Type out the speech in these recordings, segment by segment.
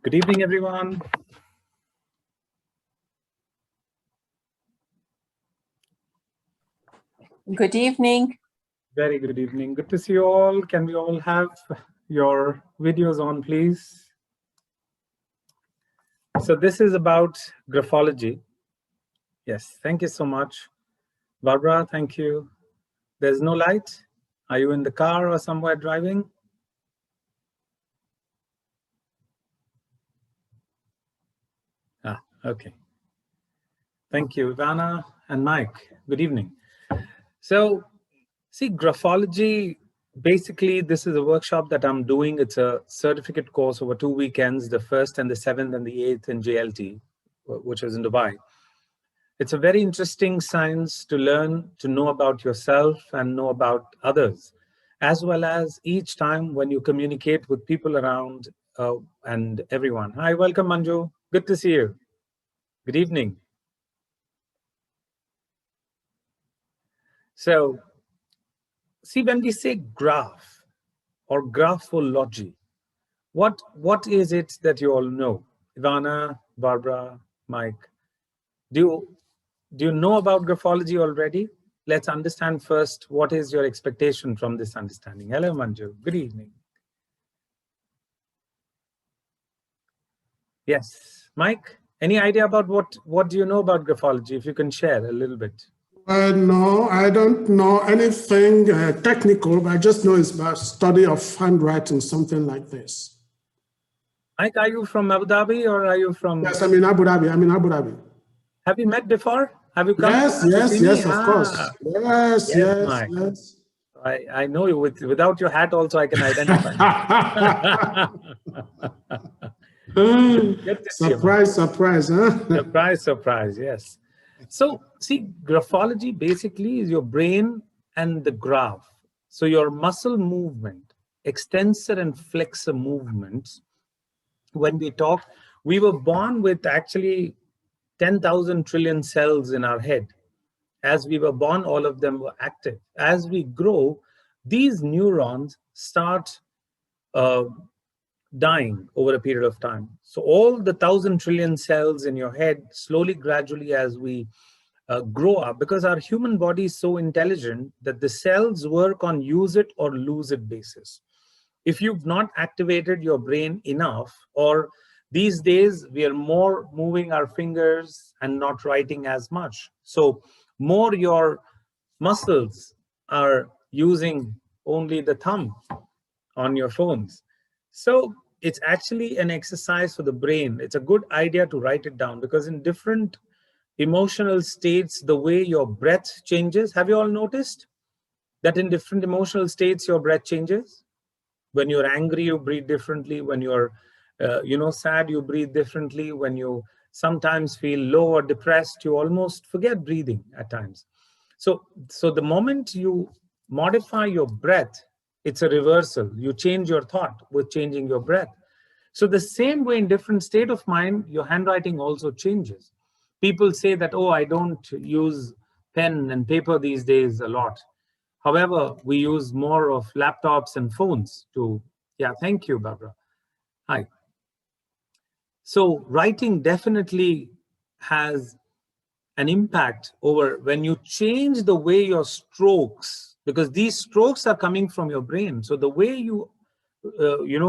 Good evening, everyone. Good evening. Very good evening. Good to see you all. Can we all have your videos on, please? So this is about graphology. Yes, thank you so much. Barbara, thank you. There's no light. Are you in the car or somewhere driving? Okay. Thank you, Ivana and Mike. Good evening. So, see, graphology, basically, this is a workshop that I'm doing. It's a certificate course over 2 weekends, the 1st and the 7th and the 8th in JLT, which is in Dubai. It's a very interesting science to learn, to know about yourself and know about others, as well as each time when you communicate with people around and everyone. Hi, welcome, Manju. Good to see you. Good evening. So, see, when we say graph or graphology, what is it that you all know? Ivana, Barbara, Mike, do you know about graphology already? Let's understand first, what is your expectation from this understanding? Hello, Manju. Good evening. Yes, Mike, any idea about what do you know about graphology? If you can share a little bit. No, I don't know anything technical, but I just know it's about study of handwriting, something like this. Mike, are you from Abu Dhabi or are you from? Yes, I'm in Abu Dhabi. Have you met before? Have you come? Yes, of course. Yes, Mike. yes. I know you without your hat also I can identify. Surprise, huh? Surprise, yes. So see, graphology basically is your brain and the graph. So your muscle movement, extensor and flexor movements. When we talk, we were born with actually 10,000 trillion cells in our head. As we were born, all of them were active. As we grow, these neurons start dying over a period of time. So all the 1,000 trillion cells in your head, slowly, gradually, as we grow up, because our human body is so intelligent that the cells work on use it or lose it basis. If you've not activated your brain enough, or these days we are more moving our fingers and not writing as much. So more your muscles are using only the thumb on your phones. So it's actually an exercise for the brain. It's a good idea to write it down, because in different emotional states, the way your breath changes. Have you all noticed that in different emotional states, your breath changes? When you're angry, you breathe differently. When you're sad, you breathe differently. When you sometimes feel low or depressed, you almost forget breathing at times. So the moment you modify your breath, it's a reversal. You change your thought with changing your breath. So the same way, in different state of mind, your handwriting also changes. People say that, oh, I don't use pen and paper these days a lot. However, we use more of laptops and phones to, yeah, thank you, Barbara. Hi. So writing definitely has an impact over when you change the way your strokes, because these strokes are coming from your brain. So the way you,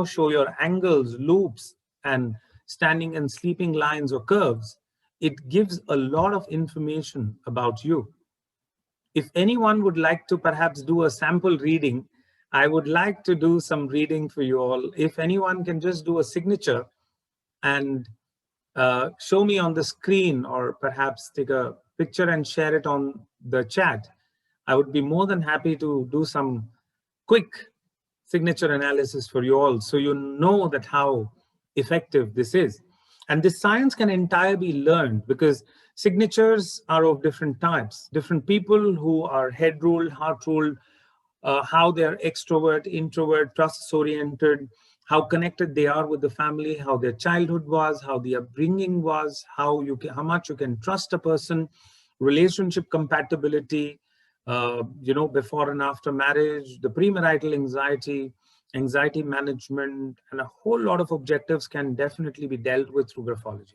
show your angles, loops, and standing and sleeping lines or curves, it gives a lot of information about you. If anyone would like to perhaps do a sample reading, I would like to do some reading for you all. If anyone can just do a signature and show me on the screen, or perhaps take a picture and share it on the chat, I would be more than happy to do some quick signature analysis for you all, so you know that how effective this is. And this science can entirely be learned, because signatures are of different types. Different people who are head ruled, heart ruled, how they're extrovert, introvert, process-oriented, how connected they are with the family, how their childhood was, how the upbringing was, how much you can trust a person, relationship compatibility, before and after marriage, the premarital anxiety, anxiety management, and a whole lot of objectives can definitely be dealt with through graphology.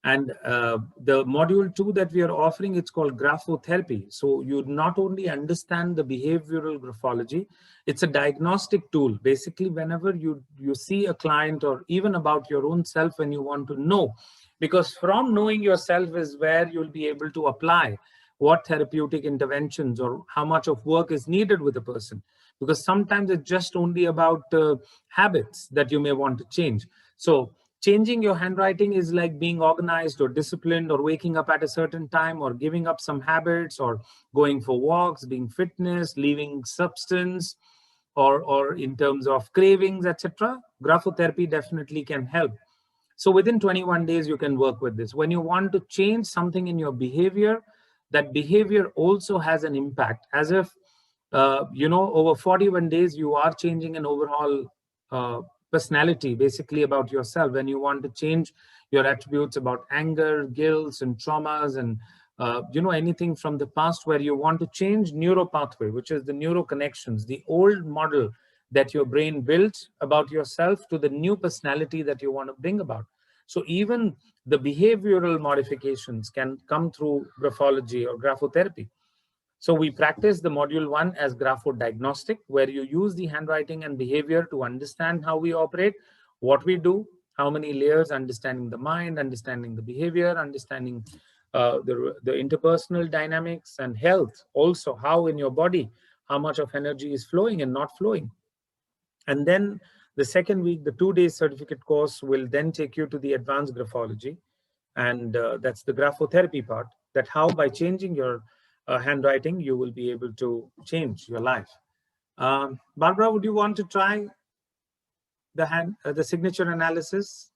And the module 2 that we are offering, it's called graphotherapy. So you not only understand the behavioral graphology, it's a diagnostic tool. Basically, whenever you see a client, or even about your own self, when you want to know, because from knowing yourself is where you'll be able to apply what therapeutic interventions or how much of work is needed with a person. Because sometimes it's just only about habits that you may want to change. So changing your handwriting is like being organized or disciplined, or waking up at a certain time, or giving up some habits, or going for walks, being fitness, leaving substance, or in terms of cravings, etc. Graphotherapy definitely can help. So within 21 days, you can work with this. When you want to change something in your behavior, that behavior also has an impact, as if, over 41 days, you are changing an overall personality, basically about yourself. When you want to change your attributes about anger, guilt, and traumas, and anything from the past, where you want to change neuropathway, which is the neuroconnections, the old model that your brain built about yourself, to the new personality that you want to bring about. So even the behavioral modifications can come through graphology or graphotherapy. So we practice the module 1 as graphodiagnostic, where you use the handwriting and behavior to understand how we operate, what we do, how many layers, understanding the mind, understanding the behavior, understanding the interpersonal dynamics and health, also how in your body, how much of energy is flowing and not flowing. And then the second week, the 2-day certificate course, will then take you to the advanced graphology. And that's the graphotherapy part, that how by changing your handwriting, you will be able to change your life. Barbara, would you want to try the signature analysis,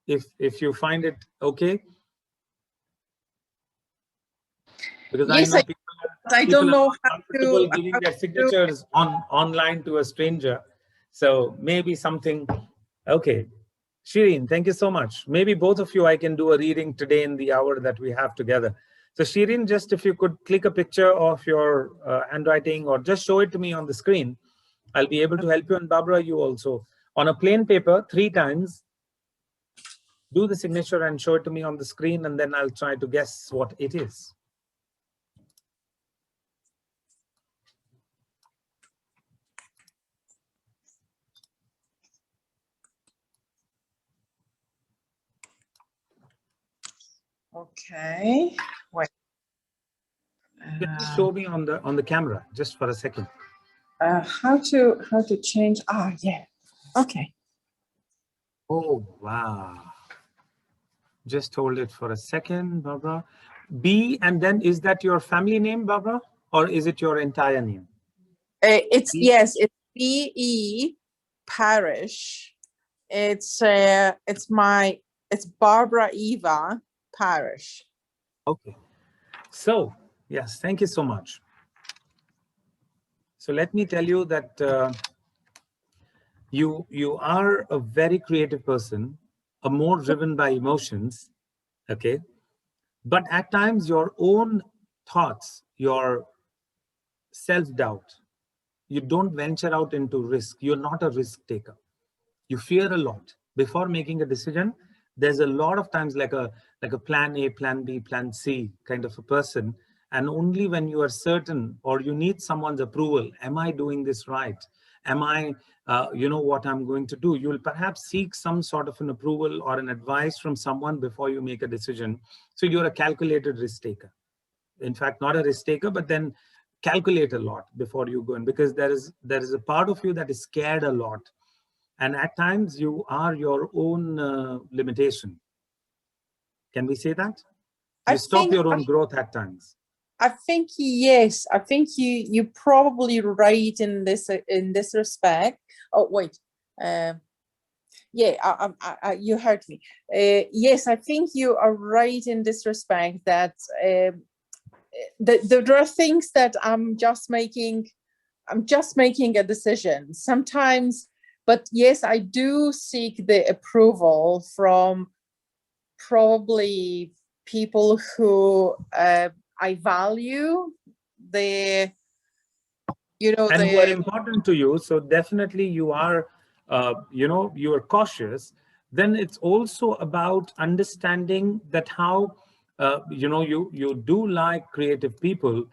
if you find it okay? Because I Yes, know I people don't are know not comfortable giving their signatures online to a stranger. So maybe something, okay. Shireen, thank you so much. Maybe both of you, I can do a reading today in the hour that we have together. So Shireen, just if you could click a picture of your handwriting, or just show it to me on the screen, I'll be able to help you. And Barbara, you also, on a plain paper, 3 times, do the signature and show it to me on the screen, and then I'll try to guess what it is. Okay, wait. Just show me on the camera, just for a second. How to change? Yeah. Okay. Oh, wow. Just hold it for a second, Barbara. B, and then is that your family name, Barbara? Or is it your entire name? Yes, it's B.E. Parish. It's Barbara Eva Parish. Okay. So, yes, thank you so much. So let me tell you that you are a very creative person, a more driven by emotions, okay? But at times your own thoughts, your self-doubt, you don't venture out into risk. You're not a risk taker. You fear a lot. Before making a decision, there's a lot of times like a plan A, plan B, plan C kind of a person. And only when you are certain, or you need someone's approval, am I doing this right? Am I, what I'm going to do? You will perhaps seek some sort of an approval or an advice from someone before you make a decision. So you're a calculated risk taker. In fact, not a risk taker, but then calculate a lot before you go in, because there is a part of you that is scared a lot. And at times you are your own limitation. Can we say that? You stop your own growth at times. I think yes. I think you probably right in this respect. Oh wait, yeah, you heard me. Yes, I think you are right in this respect, that there are things that I'm just making a decision sometimes. But yes, I do seek the approval from probably people who I value you know, and who are important to you. So definitely you are, you are cautious. Then it's also about understanding that how, you do like creative people.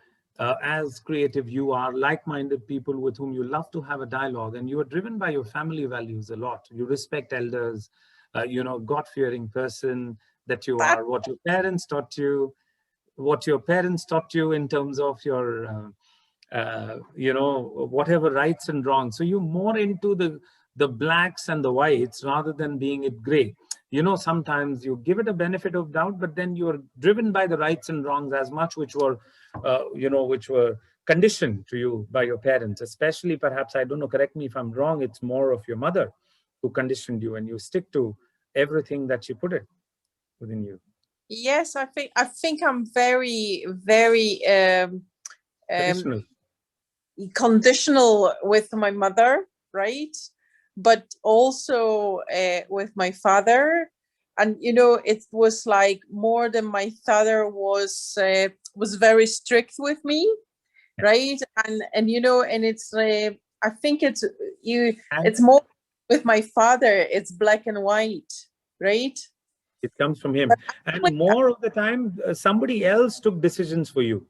As creative, you are like-minded people with whom you love to have a dialogue, and you are driven by your family values a lot. You respect elders, God-fearing person that you that, are, what your parents taught you in terms of your whatever rights and wrongs. So you're more into the blacks and the whites rather than being it gray. Sometimes you give it a benefit of doubt, but then you're driven by the rights and wrongs as much, which were conditioned to you by your parents. Especially, perhaps, I don't know, correct me if I'm wrong, it's more of your mother who conditioned you, and you stick to everything that she put it within you. yes, I think I'm very, very Traditional. conditional with my mother, right? But also with my father. And it was like more than my father was very strict with me, right? And and it's I think it's And more with my father, it's black and white, right? it comes from him. But And more of the time, somebody else took decisions for you.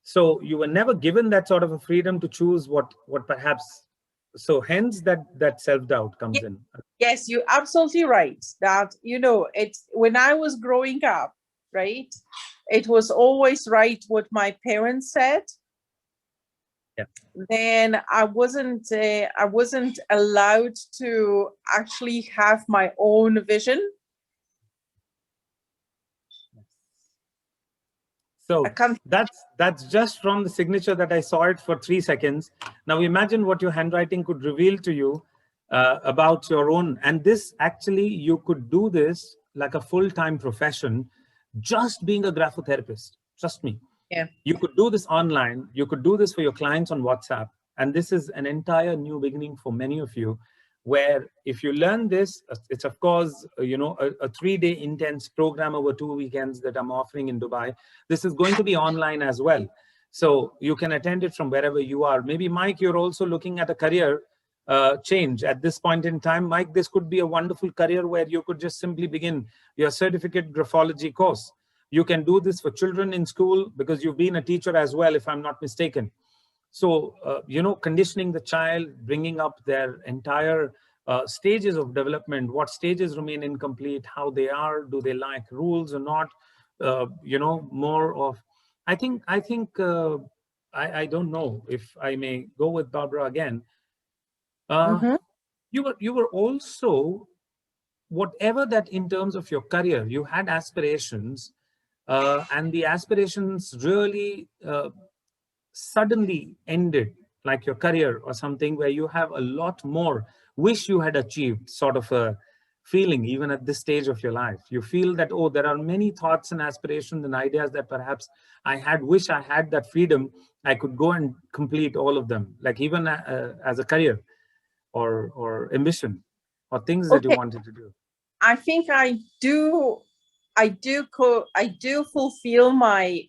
So you were never given that sort of a freedom to choose what perhaps. So hence that self-doubt comes in. yes, you're absolutely right. That it's when I was growing up, right? It was always right what my parents said. Yeah. Then I wasn't allowed to actually have my own vision. I So can't. that's just from the signature that I saw it for 3 seconds. Now imagine what your handwriting could reveal to you about your own. And this actually, you could do this like a full-time profession, just being a graphotherapist. Trust me. Yeah. You could do this online. You could do this for your clients on WhatsApp. And this is an entire new beginning for many of you, where if you learn this, it's of course, a 3-day intense program over 2 weekends that I'm offering in Dubai. This is going to be online as well. So you can attend it from wherever you are. Maybe, Mike, you're also looking at a career change at this point in time. Mike, this could be a wonderful career where you could just simply begin your certificate graphology course. You can do this for children in school because you've been a teacher as well, if I'm not mistaken. So, conditioning the child, bringing up their entire stages of development, what stages remain incomplete, how they are, do they like rules or not, more of, I think, I don't know if I may go with Barbara again. Mm-hmm. You were also, whatever that in terms of your career, you had aspirations, and the aspirations really suddenly ended, like your career or something, where you have a lot more wish you had achieved, sort of a feeling. Even at this stage of your life, you feel that, oh, there are many thoughts and aspirations and ideas that perhaps I had wish I had that freedom, I could go and complete all of them, like even as a career or ambition or things that you Okay. wanted to do. I think I do fulfill my,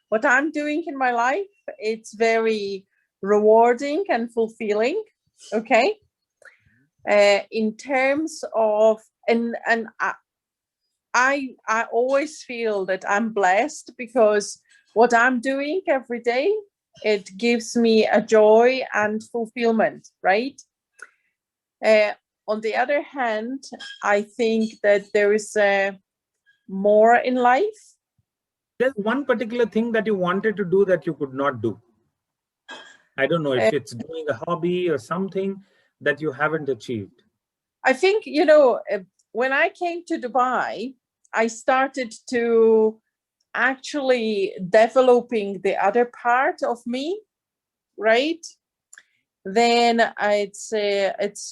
what I'm doing in my life. It's very rewarding and fulfilling. Okay. In terms of, and I always feel that I'm blessed because what I'm doing every day, it gives me a joy and fulfillment, right? On the other hand, I think that there is more in life. There's one particular thing that you wanted to do that you could not do. I don't know Uh, if it's doing a hobby or something that you haven't achieved. I think, when I came to Dubai, I started to actually developing the other part of me, right? Then it's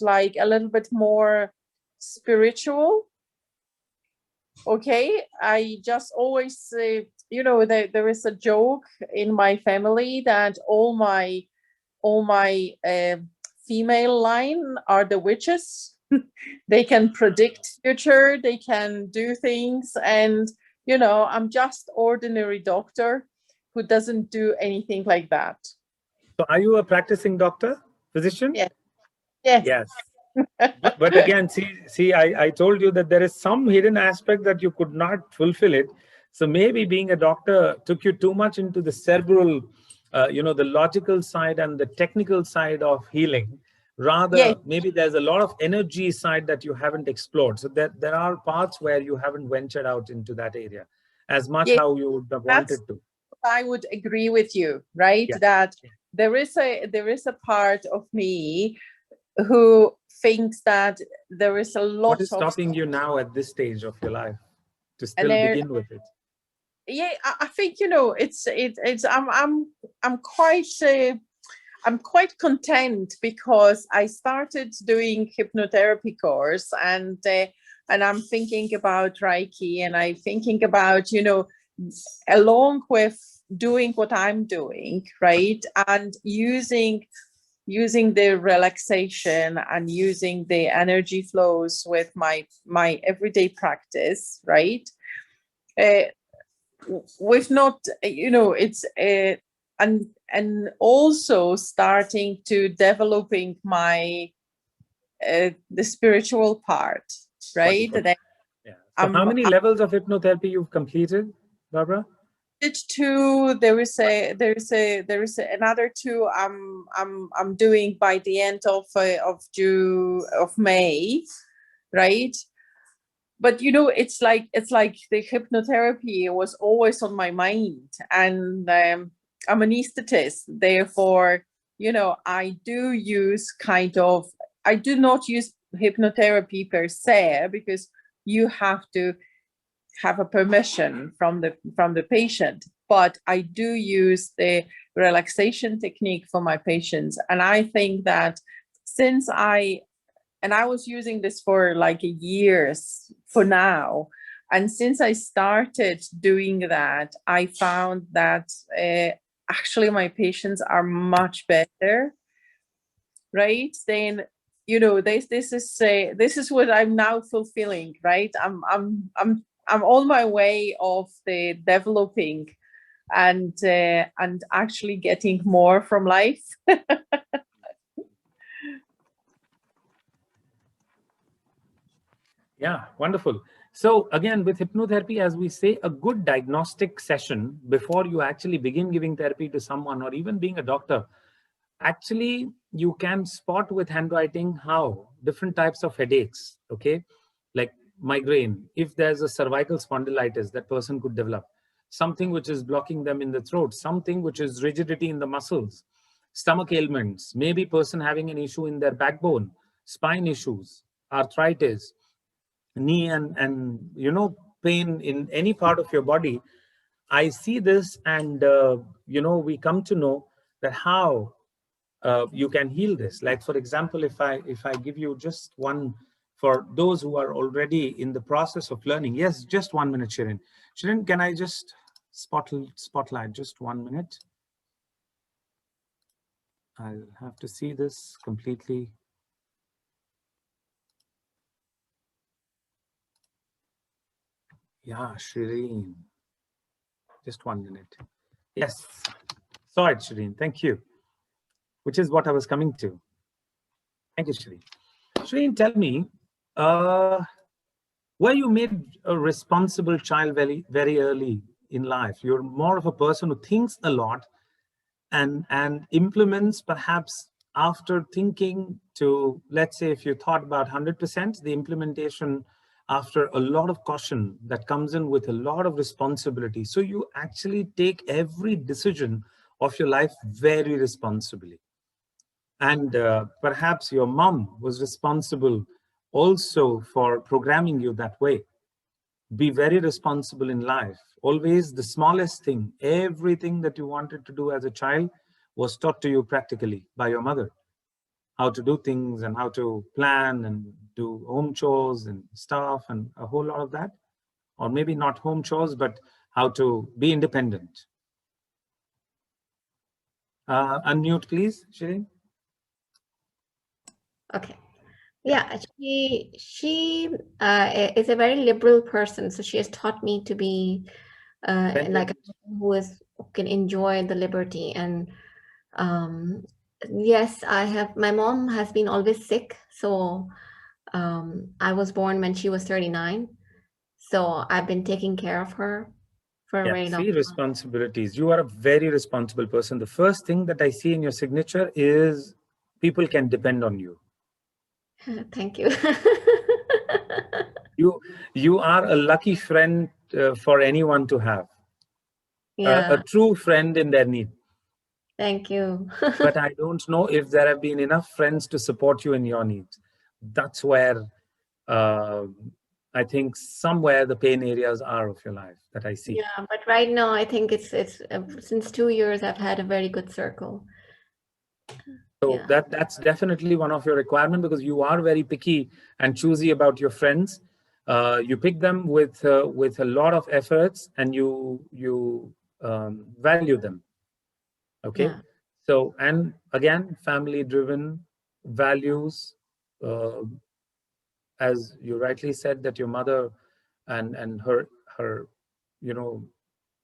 like a little bit more spiritual. Okay, I just always say, there is a joke in my family that all my female line are the witches. They can predict future, they can do things, and I'm just ordinary doctor who doesn't do anything like that. So are you a practicing doctor, physician? Yes. Yes. Yes. But again, I told you that there is some hidden aspect that you could not fulfill it. So maybe being a doctor took you too much into the cerebral, the logical side and the technical side of healing. Yes. Rather, maybe there's a lot of energy side that you haven't explored. So there are parts where you haven't ventured out into that area as much Yes. how you would have That's, wanted to. I would agree with you, right? Yeah. That there is a part of me who thinks that there is a What lot is of, stopping you now at this stage of your life to and still begin with it? yeah, I think, it's I'm quite content because I started doing hypnotherapy course, and I'm thinking about Reiki, and I'm thinking about, along with doing what I'm doing, right, and using the relaxation and using the energy flows with my everyday practice, right. Uh, with not, it's and also starting to developing my the spiritual part, right. Wonderful. That Yeah. So how many I levels of hypnotherapy you've completed, Barbara? did two. There is another two I'm doing by the end of May, right. But it's like the hypnotherapy was always on my mind, and I'm an anesthetist, therefore I do use I do not use hypnotherapy per se, because you have to have a permission from the patient, but I do use the relaxation technique for my patients. And I think that since I was using this for like years for now. And since I started doing that, I found that actually my patients are much better, right? Then this is what I'm now fulfilling, right? I'm on my way of the developing and actually getting more from life. Yeah, wonderful. So again, with hypnotherapy, as we say, a good diagnostic session before you actually begin giving therapy to someone or even being a doctor, actually you can spot with handwriting how different types of headaches, okay, like migraine, if there's a cervical spondylitis that person could develop, something which is blocking them in the throat, something which is rigidity in the muscles, stomach ailments, maybe person having an issue in their backbone, spine issues, arthritis, knee and pain in any part of your body. I see this, and we come to know that how you can heal this. Like, for example, if I give you just one, for those who are already in the process of learning. Yes, just 1 minute, Shirin, can I just spotlight just 1 minute? I'll have to see this completely. Yeah, Shireen, just 1 minute. Yes, saw it, Shireen. Thank you. Which is what I was coming to. Thank you, Shireen. Shireen, tell me, were you made a responsible child very, very early in life? You're more of a person who thinks a lot and implements perhaps after thinking to, let's say, if you thought about 100%, the implementation after a lot of caution that comes in with a lot of responsibility. So you actually take every decision of your life very responsibly. And perhaps your mom was responsible also for programming you that way. Be very responsible in life. Always the smallest thing, everything that you wanted to do as a child was taught to you practically by your mother. How to do things and how to plan and do home chores and stuff and a whole lot of that. Or maybe not home chores, but how to be independent. Unmute, please, Shireen. Okay. Yeah, actually, she is a very liberal person, so she has taught me to be like a person who can enjoy the liberty, and Yes, my mom has been always sick. So I was born when she was 39. So I've been taking care of her for a Yeah, very long see, responsibilities. You are a very responsible person. The first thing that I see in your signature is people can depend on you. time. Thank you. You are a lucky friend for anyone to have, a Yeah, true friend in their need. thank you. But I don't know if there have been enough friends to support you in your needs. That's where uh, I think somewhere the pain areas are of your life that I see. Yeah, but right now I think it's since 2 years I've had a very good circle. So Yeah. that's definitely one of your requirements, because you are very picky and choosy about your friends. You pick them with a lot of efforts, and you value them. Okay. Yeah. So, and again, family driven values, uh, as you rightly said, that your mother and her you know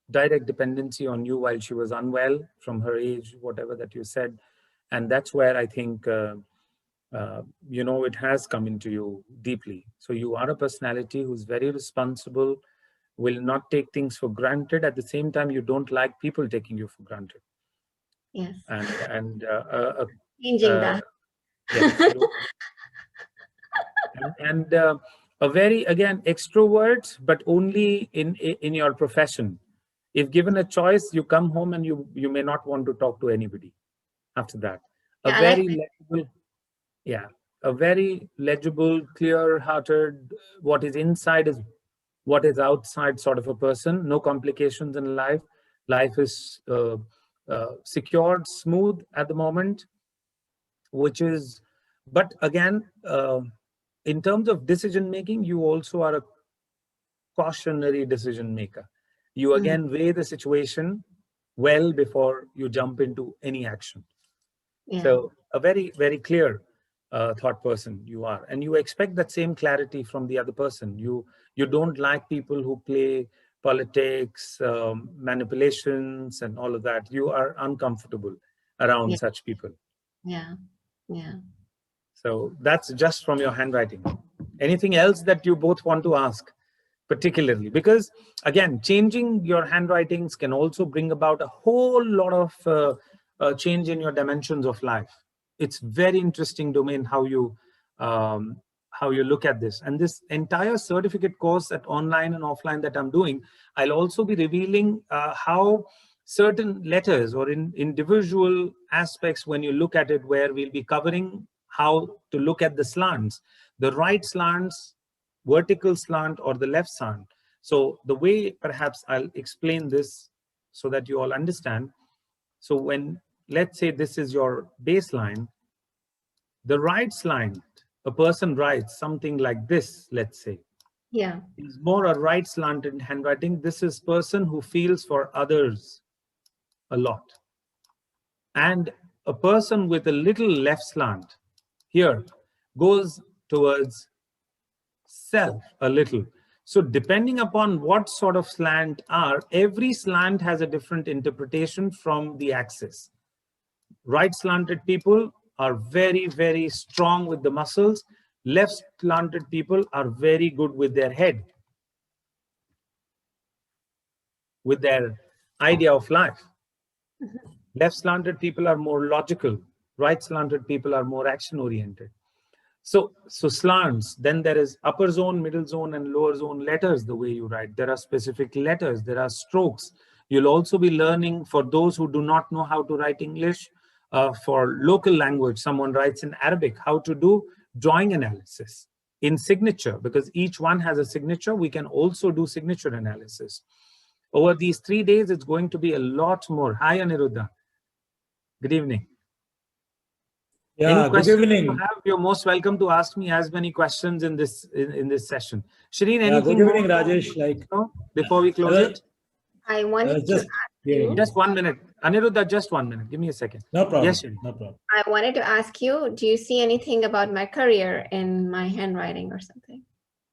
direct dependency on you while she was unwell from her age, whatever that you said. And that's where I think it has come into you deeply. So you are a personality who's very responsible, will not take things for granted. At the same time, you don't like people taking you for granted. Yes. And Changing uh, that. yeah, you and a very, again, extrovert, but only in your profession. If given a choice, you come home and you may not want to talk to anybody after that. A Yeah, I like very legible, yeah, a very legible, clear-hearted, what is inside is what is outside sort of a person. No complications in life. Life is secured, smooth at the moment, which is, but again, in terms of decision making, you also are a cautionary decision maker. You mm, again weigh the situation well before you jump into any action. yeah. So a very, very clear thought person you are, and you expect that same clarity from the other person. You don't like people who play politics, manipulations, and all of that. You are uncomfortable around Yeah. such people. Yeah. Yeah. So that's just from your handwriting. Anything else that you both want to ask, particularly? Because again, changing your handwritings can also bring about a whole lot of change in your dimensions of life. It's very interesting domain um, how you look at this. And this entire certificate course at online and offline that I'm doing, I'll also be revealing how certain letters or in individual aspects, when you look at it, where we'll be covering how to look at the slants, the right slants, vertical slant, or the left slant. So the way perhaps I'll explain this so that you all understand. So when, let's say this is your baseline, the right slant, a person writes something like this, let's say, Yeah. is more a right slanted handwriting. This is person who feels for others a lot. And a person with a little left slant here goes towards self a little. So depending upon what sort of slant are, every slant has a different interpretation from the axis. Right slanted people are very, very strong with the muscles. Left slanted people are very good with their head, with their idea of life. Left slanted people are more logical. Right slanted people are more action oriented. So slants, then there is upper zone, middle zone, and lower zone letters, the way you write. There are specific letters, there are strokes. You'll also be learning, for those who do not know how to write English, for local language, someone writes in Arabic, how to do drawing analysis in signature, because each one has a signature. We can also do signature analysis. Over these 3 days, it's going to be a lot more. Hi, Aniruddha. Good evening. Any Yeah, good questions you evening. have, you're most welcome to ask me as many questions in this session. Shireen, Yeah, good anything more evening, Rajesh. Like, before we I close was, it? I I wanted was to just ask hearing. you. Just 1 minute. Aniruddha, just 1 minute. Give me a second. No problem. Yes, Shireen. No problem. I wanted to ask you, do you see anything about my career in my handwriting or something?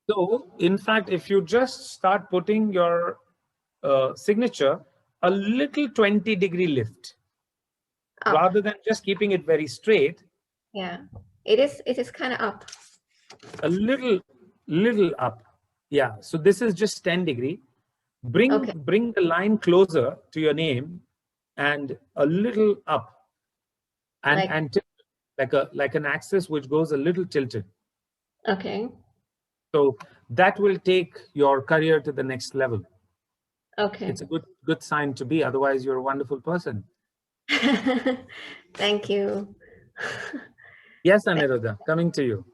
So, in fact, if you just start putting your signature, a little 20-degree lift. Up. rather than just keeping it very straight. Yeah, it is kind of up. A little up. Yeah, so this is just 10 degree. Okay. Bring the line closer to your name and a little up, and tilt like an axis which goes a little tilted. Okay. So that will take your career to the next level. Okay. It's a good sign to be. Otherwise, you're a wonderful person. Thank you. Yes, Aniruddha, coming to you.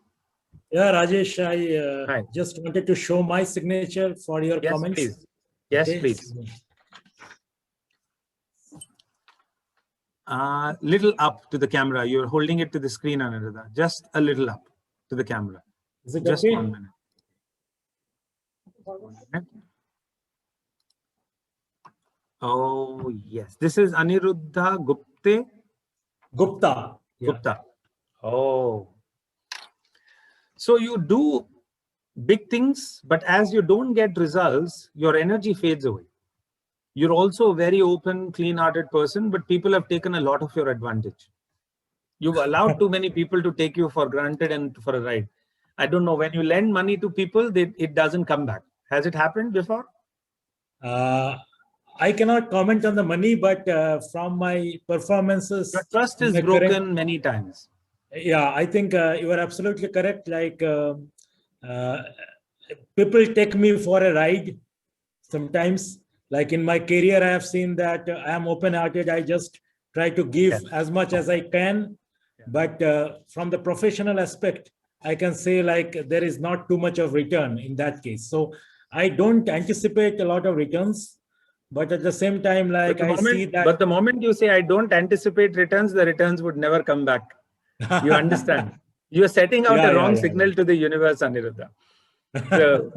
Yeah, Rajesh, I Hi. just wanted to show my signature for your Yes, comments. please. Yes, Okay. please. Little up to the camera. You're holding it to the screen, Aniruddha. Just a little up to the camera. Is it Just okay? 1 minute. 1 minute. Oh, yes. This is Aniruddha Gupte. Gupta. Yeah. Gupta. Oh. So you do big things, but as you don't get results, your energy fades away. You're also a very open, clean-hearted person, but people have taken a lot of your advantage. You've allowed too many people to take you for granted and for a ride. I don't know, when you lend money to people, it doesn't come back. Has it happened before? I cannot comment on the money, but from my performances, Your trust is broken many times. Yeah, I think you are absolutely correct. Like people take me for a ride sometimes. Like in my career, I have seen that I am open-hearted. I just try to give as much as I can. But from the professional aspect, I can say like there is not too much of return in that case. So I don't anticipate a lot of returns. But at the same time, like I see that. But the moment you say I don't anticipate returns, the returns would never come back. You understand? You're setting out a wrong signal to the universe, Aniruddha. So,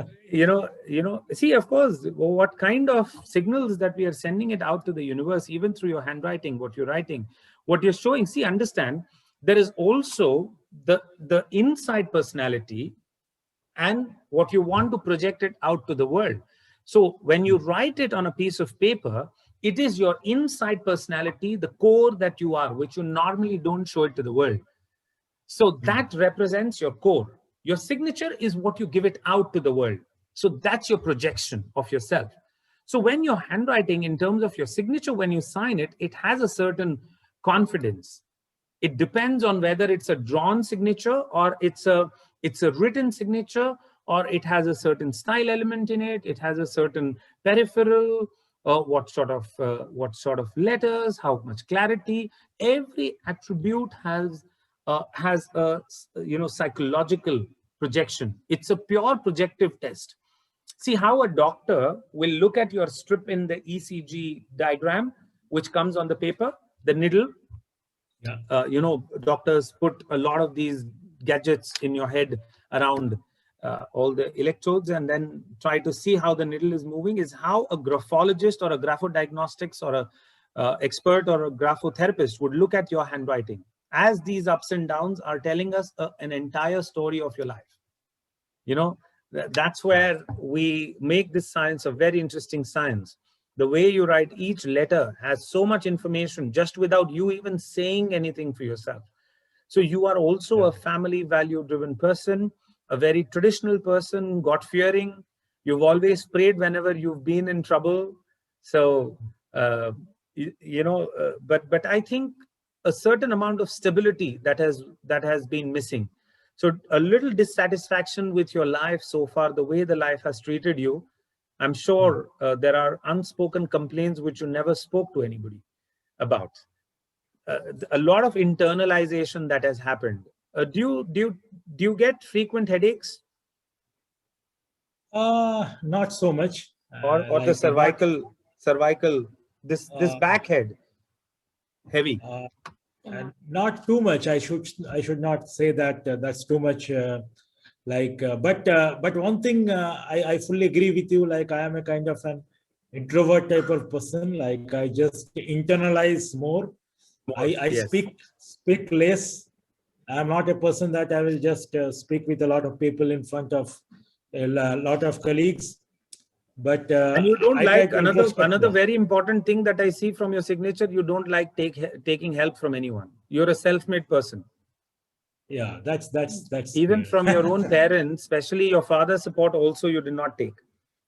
see, of course, what kind of signals that we are sending it out to the universe, even through your handwriting, what you're writing, what you're showing. See, understand, there is also the inside personality and what you want to project it out to the world. So when you write it on a piece of paper, it is your inside personality, the core that you are, which you normally don't show it to the world. So that represents your core. Your signature is what you give it out to the world. So that's your projection of yourself. So when you're handwriting, in terms of your signature, when you sign it, it has a certain confidence. It depends on whether it's a drawn signature or it's a written signature, or it has a certain style element in it. It has a certain peripheral, what sort of letters, how much clarity. Every attribute has a psychological projection. It's a pure projective test. See how a doctor will look at your strip in the ECG diagram, which comes on the paper, the needle. Yeah. Doctors put a lot of these gadgets in your head around all the electrodes and then try to see how the needle is moving. Is how a graphologist or a graphodiagnostics or a expert or a graphotherapist would look at your handwriting, as these ups and downs are telling us an entire story of your life. That's where we make this science a very interesting science. The way you write each letter has so much information just without you even saying anything for yourself. So you are also a family value driven person, a very traditional person, God-fearing. You've always prayed whenever you've been in trouble. So, but I think a certain amount of stability that has been missing. So a little dissatisfaction with your life so far, the way the life has treated you. I'm sure there are unspoken complaints which you never spoke to anybody about. A lot of internalization that has happened. Do you get frequent headaches? Not so much. Or Like the cervical, this back head, heavy. Not too much. I should not say that that's too much. But one thing I fully agree with you. Like I am a kind of an introvert type of person. Like I just internalize more. I Yes. speak less. I'm not a person that I will just speak with a lot of people in front of a lot of colleagues. but And you don't I try like to introspect another more. very important thing that I see from your signature. You don't like taking help from anyone. You're a self-made person. Yeah, that's Even clear. from your own parents, especially your father's support, also you did not take.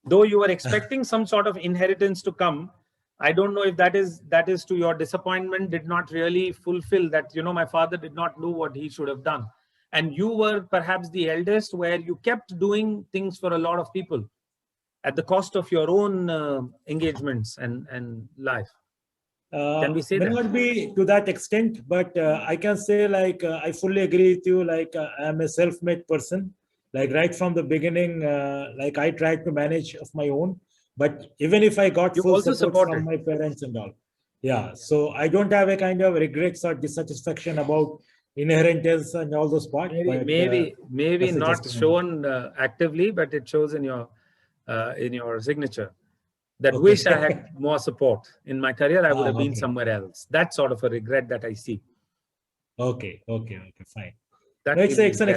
Though you were expecting some sort of inheritance to come, I don't know if that is to your disappointment, did not really fulfill that. You know, my father did not do what he should have done, and you were perhaps the eldest, where you kept doing things for a lot of people at the cost of your own engagements and life. Can we say May that? not be to that extent, but I can say like I fully agree with you. Like I am a self-made person. Like right from the beginning, like I tried to manage of my own. But even if I got You full also support supported. from my parents and all, yeah. So I don't have a kind of regrets or dissatisfaction about inheritance and all those parts. But Maybe that's not just shown actively, but it shows in your signature. That okay. wish I had more support in my career, I would have been Okay. somewhere else. That's sort of a regret that I see. Okay, fine. That No, will be it's an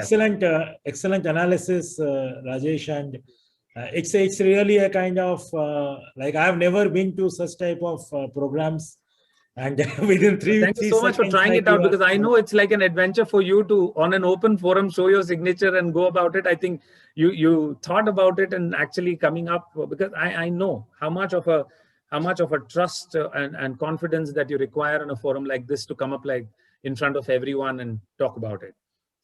there. excellent analysis, Rajesh, and it's really a kind of like I've never been to such type of programs, and within Thank you three so much for seconds, trying like it out, you are. because I know it's like an adventure for you to, on an open forum, show your signature and go about it. I think you thought about it and actually coming up, because I know how much of a trust and confidence that you require in a forum like this to come up like in front of everyone and talk about it.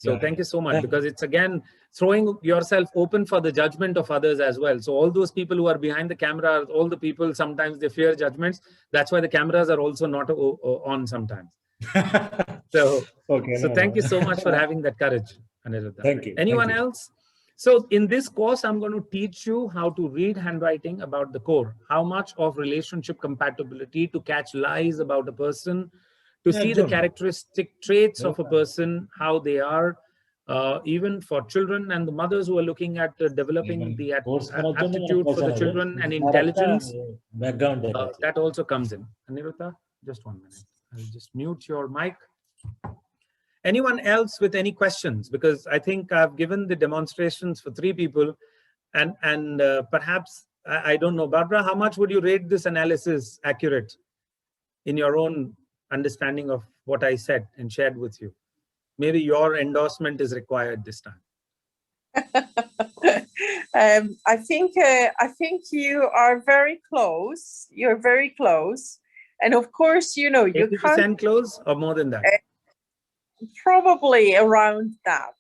So Yeah, thank you so much, yeah. because it's again throwing yourself open for the judgment of others as well. So all those people who are behind the camera, all the people, sometimes they fear judgments. That's why the cameras are also not on sometimes. So, Okay, so no, thank you so much for no. having that courage, Aniruddha. Thank you. Anyone Thank you. else? So in this course, I'm going to teach you how to read handwriting about the core, how much of relationship compatibility, to catch lies about a person, to see the characteristic traits of a person, how they are, even for children and the mothers who are looking at developing the aptitude for the children and intelligence. Background. That also comes in. Aniruddha, just 1 minute. I'll just mute your mic. Anyone else with any questions? Because I think I've given the demonstrations for 3 people, and perhaps, I don't know, Barbara, how much would you rate this analysis accurate in your own understanding of what I said and shared with you? Maybe your endorsement is required this time. I think you are very close. You're very close, and of course, you know, you can't 80% close or more than that? Probably around that,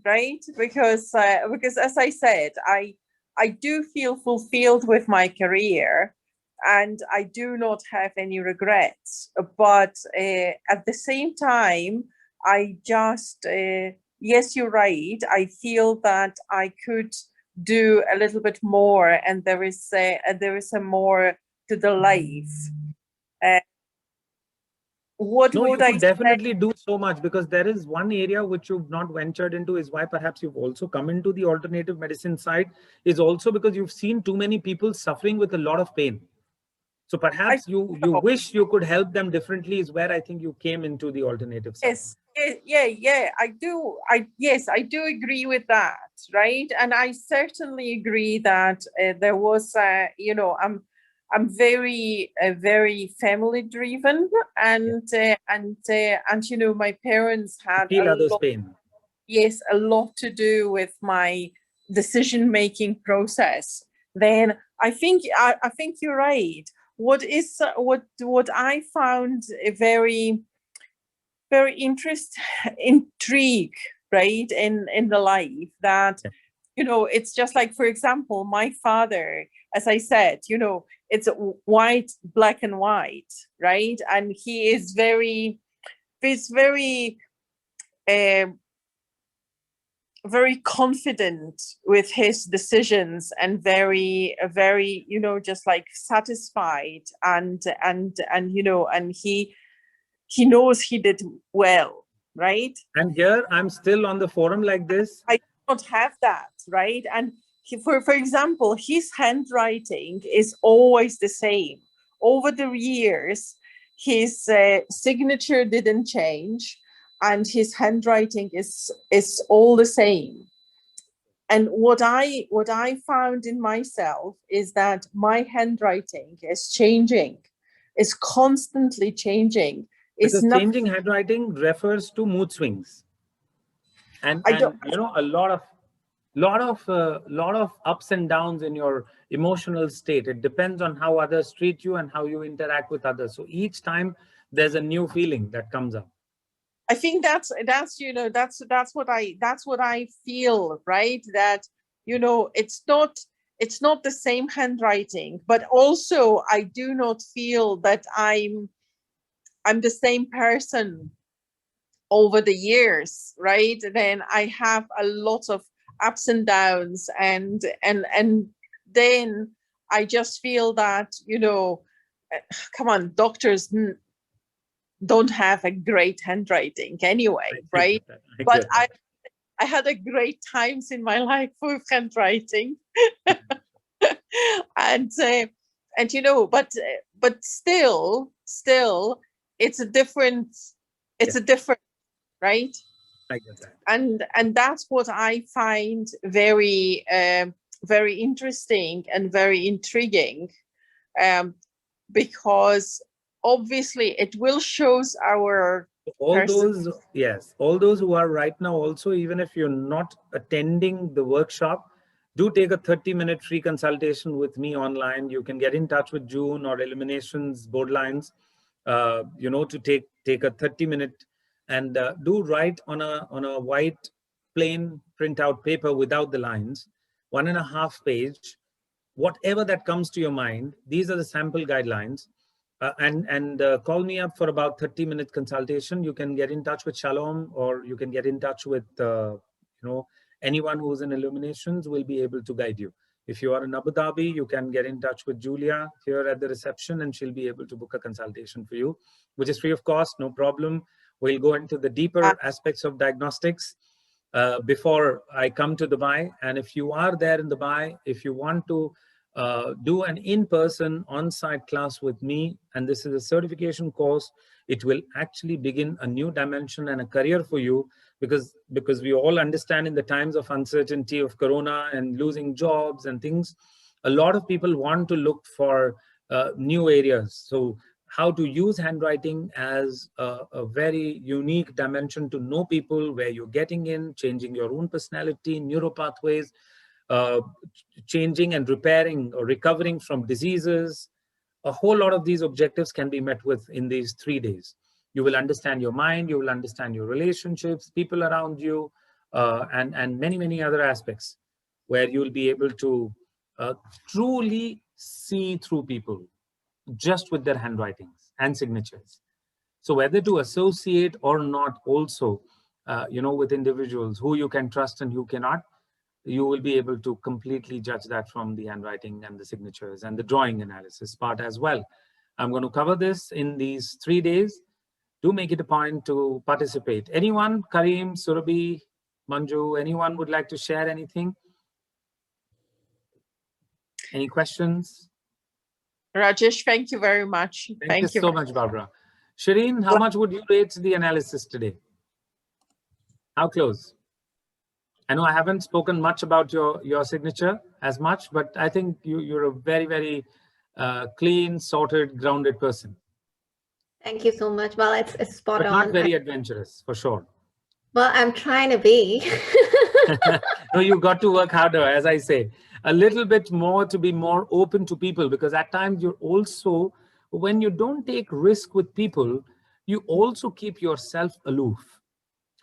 right? Because as I said, I do feel fulfilled with my career, and I do not have any regrets. But at the same time, I just yes, you're right. I feel that I could do a little bit more, and there is a more to the life. What No, would you I could definitely do so much, because there is one area which you've not ventured into, is why perhaps you've also come into the alternative medicine side, is also because you've seen too many people suffering with a lot of pain. So perhaps you wish you could help them differently, is where I think you came into the alternative side. Yes, yeah, I do. I do agree with that, right? And I certainly agree that there was, you know, I'm very family driven, and you know, my parents had Feel others' pain. Yes, a lot to do with my decision making process. Then I think you're right. What I found a very intrigue, right, in the life, that, you know, it's just like, for example, my father, as I said, you know, it's white, black and white, right? And he is very very confident with his decisions, and very, you know, just like satisfied, and you know, and he knows he did well, right? And here I'm still on the forum like this. I don't have that, right? And for example, his handwriting is always the same. Over the years, his signature didn't change, and his handwriting is all the same. And what I found in myself is that my handwriting is changing, is constantly changing. It's Because not, changing handwriting refers to mood swings, and I don't, you know, a lot of ups and downs in your emotional state. It depends on how others treat you and how you interact with others. So each time there's a new feeling that comes up. I think that's what I feel, right? That, you know, it's not the same handwriting, but also I do not feel that I'm the same person over the years, right? Then I have a lot of ups and downs, and then I just feel that, you know, come on, doctors don't have a great handwriting anyway, right? But I had a great times in my life with handwriting. and you know, but still it's a different, right? I get that. And that's what I find very very interesting and very intriguing, because obviously it will shows our All person. those, yes, all those who are right now also, even if you're not attending the workshop, do take a 30-minute free consultation with me online. You can get in touch with June or Illuminations board lines, you know, to take a 30-minute and do write on a white plain printout paper without the lines, 1.5 page, whatever that comes to your mind. These are the sample guidelines. And call me up for about 30-minute consultation. You can get in touch with Shalom, or you can get in touch with you know, anyone who's in Illuminations will be able to guide you. If you are in Abu Dhabi, you can get in touch with Julia here at the reception, and she'll be able to book a consultation for you, which is free of cost, no problem. We'll go into the deeper aspects of diagnostics before I come to Dubai. And if you are there in Dubai, if you want to do an in-person on-site class with me, and this is a certification course, it will actually begin a new dimension and a career for you, because we all understand in the times of uncertainty of Corona and losing jobs and things, a lot of people want to look for new areas. So how to use handwriting as a very unique dimension to know people, where you're getting in, changing your own personality, neural pathways, changing and repairing or recovering from diseases. A whole lot of these objectives can be met with in these 3 days. You will understand your mind, you will understand your relationships, people around you, and many other aspects, where you'll be able to truly see through people just with their handwritings and signatures. So whether to associate or not also, you know, with individuals who you can trust and who cannot, you will be able to completely judge that from the handwriting and the signatures and the drawing analysis part as well. I'm going to cover this in these 3 days. Do make it a point to participate. Anyone? Kareem, Surabhi, Manju, anyone would like to share anything? Any questions? Rajesh, thank you very much. Thank you so much, Barbara. Shireen, how much would you rate the analysis today? How close? I know I haven't spoken much about your signature as much, but I think you're a very clean, sorted, grounded person. Thank you so much. Well, it's spot but on. not very adventurous, for sure. Well, I'm trying to be. No, you got to work harder, as I say, a little bit more to be more open to people, because at times you're also, when you don't take risk with people, you also keep yourself aloof.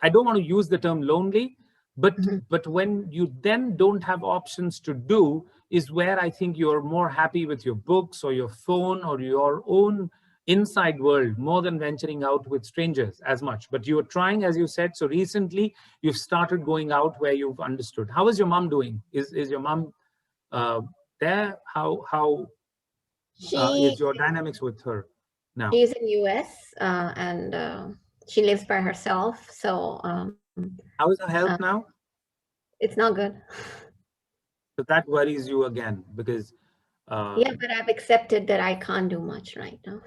I don't want to use the term lonely, but when you then don't have options to do, is where I think you're more happy with your books or your phone or your own inside world, more than venturing out with strangers as much. But you are trying, as you said, so recently you've started going out where you've understood. How is your mom doing? Is your mom there? How is your dynamics with her now? She's in US and she lives by herself. So how is her health now? It's not good. So that worries you again, because yeah, but I've accepted that I can't do much right now.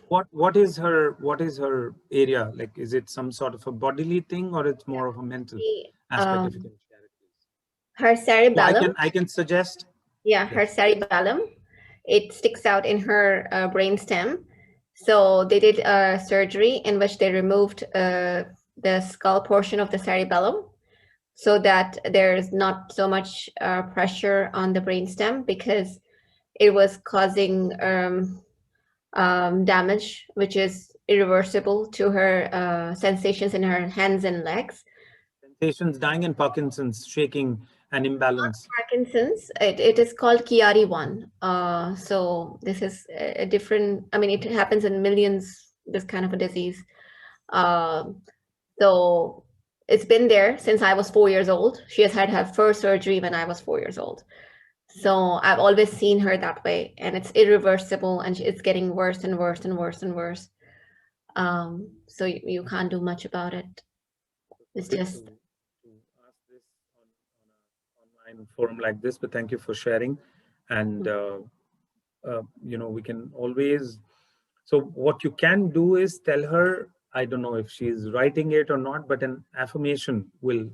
What is her area like? Is it some sort of a bodily thing, or it's more of a mental aspect of it? her So cerebellum. I can suggest. Yeah, her cerebellum. It sticks out in her brain stem. So they did a surgery in which they removed the skull portion of the cerebellum, so that there's not so much pressure on the brainstem, because it was causing damage, which is irreversible to her sensations in her hands and legs. Sensations, dying in Parkinson's, shaking and imbalance. Parkinson's, it is called Chiari 1. So this is a different, I mean, it happens in millions, this kind of a disease. So it's been there since I was 4 years old. She has had her first surgery when I was 4 years old. So I've always seen her that way, and it's irreversible, and it's getting worse and worse and worse and worse. So you can't do much about it. It's just To ask this on an online forum like this, but thank you for sharing. And you know, we can always, so what you can do is tell her, I don't know if she's writing it or not, but an affirmation will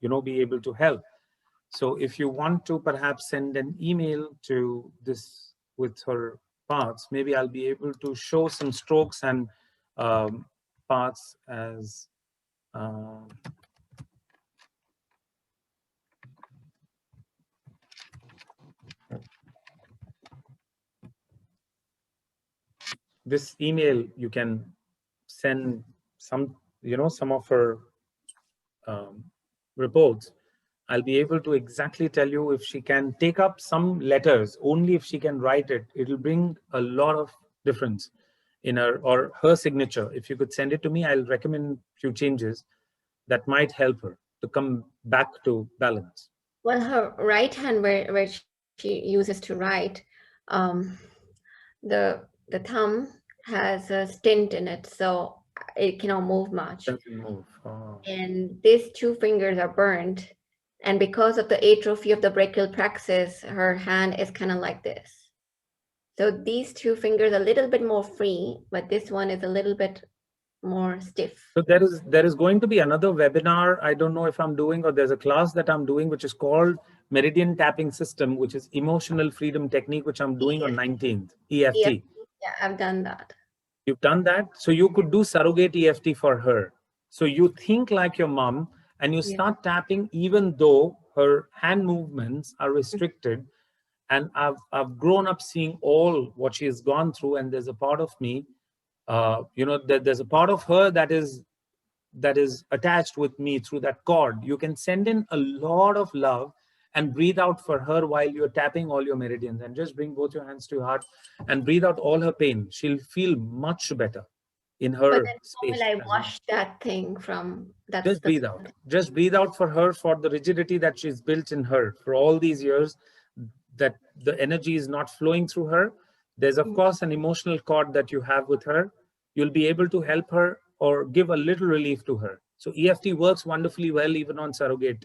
you know, be able to help. So if you want to perhaps send an email to this with her parts, maybe I'll be able to show some strokes and parts as this email. You can send some, you know, some of her reports. I'll be able to exactly tell you if she can take up some letters. Only if she can write it, it'll bring a lot of difference in her, or her signature. If you could send it to me, I'll recommend few changes that might help her to come back to balance. well, her right hand, where she uses to write, the thumb has a stint in it, so it cannot move much. Doesn't move. Oh. And these two fingers are burned, and because of the atrophy of the brachial plexus, her hand is kind of like this. So these two fingers are a little bit more free, but this one is a little bit more stiff. So there is going to be another webinar. I don't know if I'm doing, or there's a class that I'm doing, which is called Meridian Tapping System, which is Emotional Freedom Technique, which I'm doing on 19th, EFT. Yeah, I've done that. You've done that. So you could do surrogate EFT for her. So you think like your mom and you start tapping, even though her hand movements are restricted. And I've grown up seeing all what she has gone through. And there's a part of me, you know, there's a part of her that is attached with me through that cord. You can send in a lot of love and breathe out for her while you're tapping all your meridians, and just bring both your hands to your heart and breathe out all her pain. She'll feel much better in her But then space. how will I wash that thing from that? Just breathe out. Just breathe out for her, for the rigidity that she's built in her for all these years, that the energy is not flowing through her. There's of course an emotional cord that you have with her. You'll be able to help her or give a little relief to her. So EFT works wonderfully well even on surrogate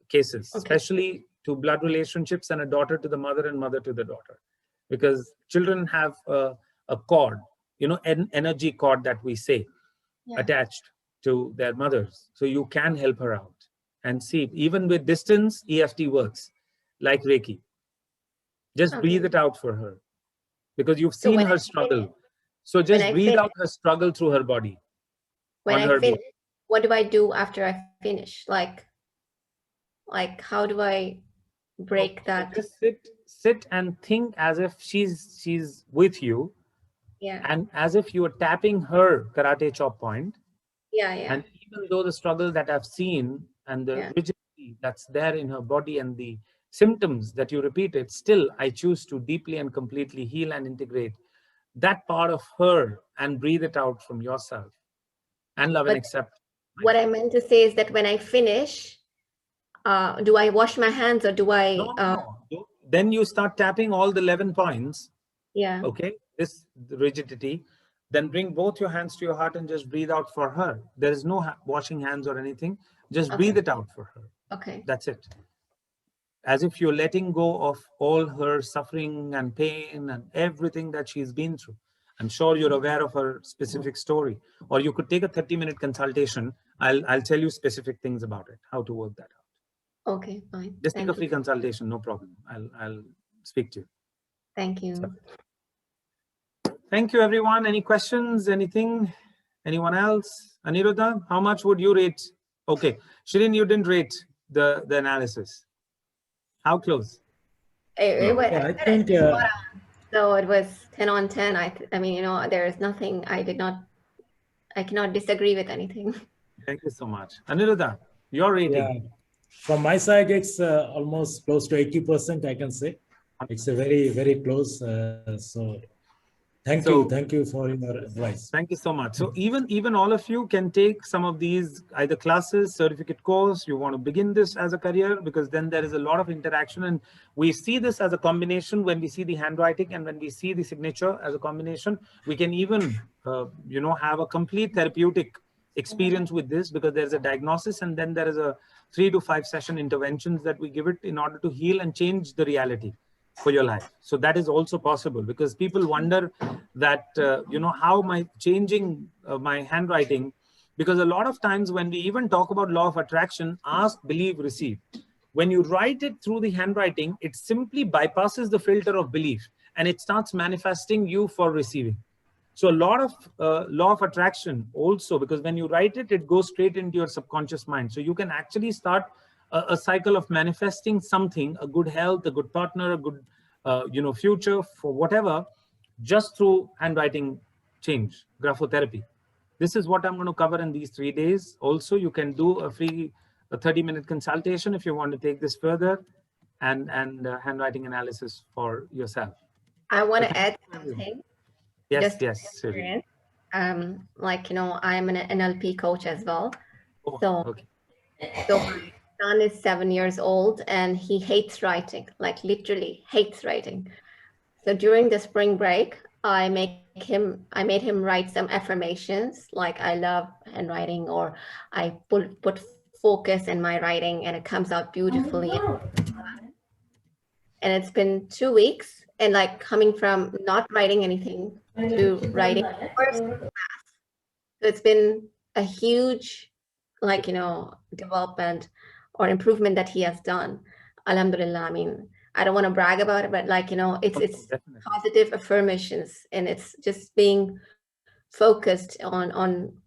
cases, especially to blood relationships and a daughter to the mother and mother to the daughter, because children have a cord, you know, an energy cord that we say attached to their mothers. So you can help her out and see, even with distance, EFT works like Reiki. Just breathe it out for her, because you've seen her struggle. So just breathe out her struggle through her body. When I finish, what do I do after I finish? Like how do I break that? Just sit and think as if she's with you, and as if you are tapping her karate chop point. And even though the struggle that I've seen and the rigidity that's there in her body and the symptoms that you repeated, still I choose to deeply and completely heal and integrate that part of her and breathe it out from yourself and love and accept. What I meant to say is that when I finish, do I wash my hands, or do I? No. Then you start tapping all the 11 points. Yeah. Okay. This rigidity. Then bring both your hands to your heart and just breathe out for her. There is no washing hands or anything. Just breathe it out for her. Okay. That's it. As if you're letting go of all her suffering and pain and everything that she's been through. I'm sure you're aware of her specific story. Or you could take a 30-minute consultation. I'll tell you specific things about it, how to work that out. Okay, fine. Just take Thank a free you. consultation, no problem. I'll speak to you. Thank you. Thank you, everyone. Any questions? Anything? Anyone else? Aniruddha, how much would you rate? Okay, Shirin, you didn't rate the analysis. How close? It was, Yeah, I I said think it's spot on. So it was 10 on 10. I mean, you know, there is nothing I cannot disagree with anything. Thank you so much. Aniruddha, your rating. yeah, from my side, it's almost close to 80%, I can say. It's a very, very close. So thank you for your advice. Thank you so much. So even all of you can take some of these either classes, certificate course. You want to begin this as a career, because then there is a lot of interaction, and we see this as a combination. When we see the handwriting and when we see the signature as a combination, we can even have a complete therapeutic experience with this, because there's a diagnosis and then there is a 3 to 5 session interventions that we give it in order to heal and change the reality for your life. So that is also possible, because people wonder that how am I changing my handwriting, because a lot of times when we even talk about law of attraction, ask, believe, receive, when you write it through the handwriting, it simply bypasses the filter of belief and it starts manifesting you for receiving. So a lot of law of attraction also, because when you write it, it goes straight into your subconscious mind. So you can actually start a cycle of manifesting something, a good health, a good partner, a good future, for whatever, just through handwriting change, graphotherapy. This is what I'm going to cover in these 3 days. Also, you can do a free 30-minute consultation if you want to take this further, and handwriting analysis for yourself. I want to add something. Yes, Just yes, experience. Like, you know, I'm an NLP coach as well. Oh, So, okay. so my son is 7 years old and he hates writing, like literally hates writing. So during the spring break, I made him write some affirmations like I love handwriting, or I put focus in my writing and it comes out beautifully. And it's been 2 weeks, and like coming from not writing anything to writing first class. So it's been a huge, like, you know, development or improvement that he has done. Alhamdulillah. I mean, I don't want to brag about it, but like, you know, it's Definitely. positive affirmations, and it's just being focused on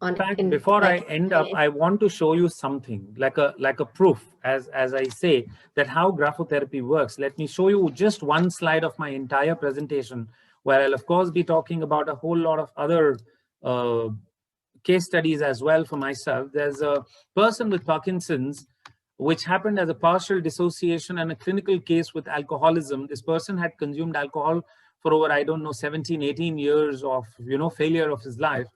In fact, before I end up, I want to show you something like a proof, as I say, that how graphotherapy works. Let me show you just one slide of my entire presentation, where I'll of course be talking about a whole lot of other case studies as well for myself. There's a person with Parkinson's, which happened as a partial dissociation and a clinical case with alcoholism. This person had consumed alcohol for over, I don't know, 17, 18 years of, failure of his life.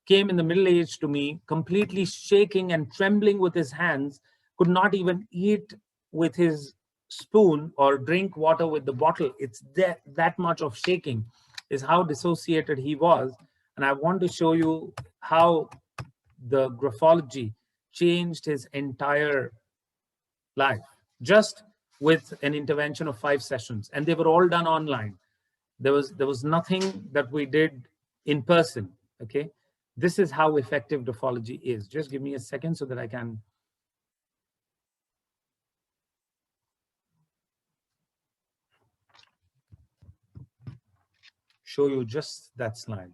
Came in the middle age to me, completely shaking and trembling with his hands, could not even eat with his spoon or drink water with the bottle. It's that much of shaking is how dissociated he was. And I want to show you how the graphology changed his entire life, just with an intervention of 5 sessions, and they were all done online. There was nothing that we did in person. Okay, this is how effective graphology is. Just give me a second so that I can show you just that slide.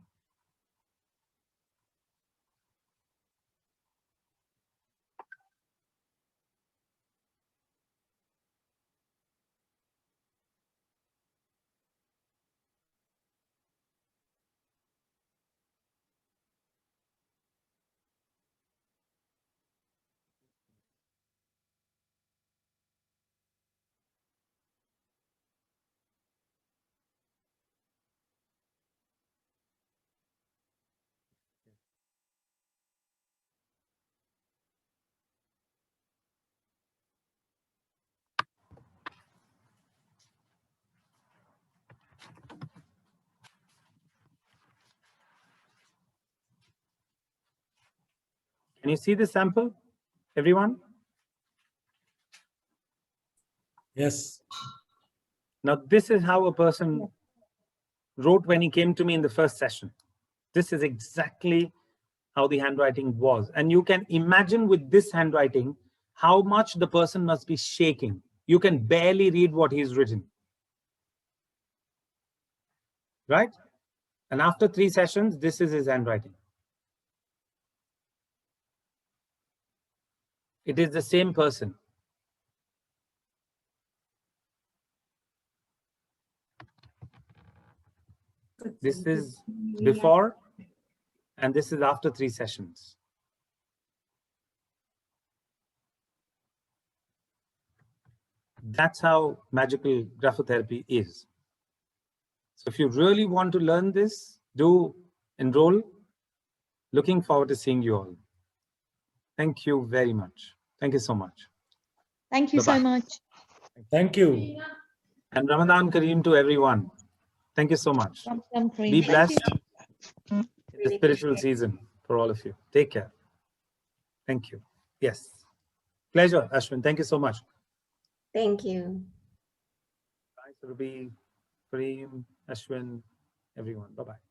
Can you see the sample, everyone? Yes. Now, this is how a person wrote when he came to me in the first session. This is exactly how the handwriting was. And you can imagine with this handwriting how much the person must be shaking. You can barely read what he's written. Right? And after 3 sessions, this is his handwriting. It is the same person. This is before, and this is after 3 sessions. That's how magical graphotherapy is. So if you really want to learn this, do enroll. Looking forward to seeing you all. Thank you very much. Thank you so much. Thank you so much. Thank you. And Ramadan Kareem to everyone. Thank you so much. Ramadan Kareem. Be Thank blessed you. in the spiritual season for all of you. Take care. Thank you. Yes. Pleasure, Ashwin. Thank you so much. Thank you. Bye, Surbhi, Kareem, Ashwin, everyone. Bye-bye.